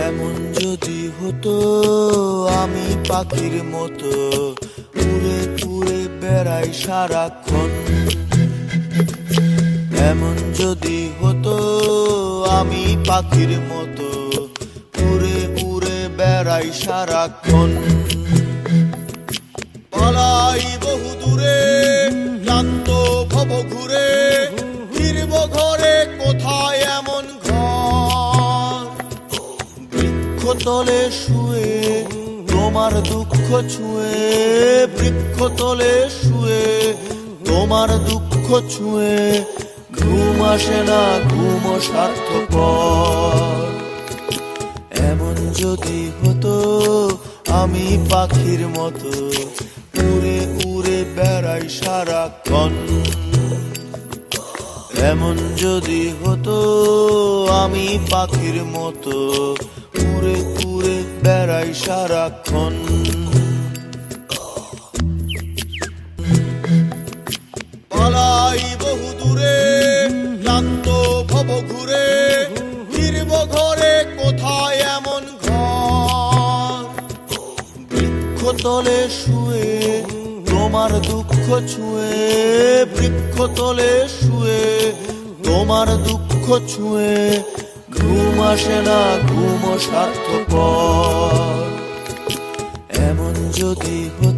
এমন যদি হতো আমি পাখির মতো উড়ে উড়ে বেড়াই সারাক্ষণ। এমন যদি হতো আমি পাখির মতো উড়ে উড়ে বেড়াই সারাক্ষণ। পালাই বহু দূরে ক্লান্ত ভব ঘুরে, ফিরব ঘরে কোথায় এমন ঘর। বৃক্ষতলে শুয়ে তোমার দুঃখ ছুঁয়ে, বৃক্ষতলে শুয়ে তোমার দুঃখ ছুঁয়ে, ঘুম আসে না ঘুম স্বার্থপর। এমন যদি হতো আমি পাখির মতো উড়ে উড়ে বেড়াই সারাক্ষণ। এমন যদি হতো আমি পাখির মতো উড়ে উড়ে বেড়াই সারাক্ষণ। পালাই বহু দূরে ক্লান্ত ভব ঘুরে, ফিরব ঘরে কোথায় এমন ঘর। বৃক্ষতলে শুয়ে তোমার দুঃখ ছুঁয়ে, বৃক্ষতলে শুয়ে তোমার দুঃখ ছুঁয়ে, ঘুম আসে না ঘুম স্বার্থপর। এমন যদি হতো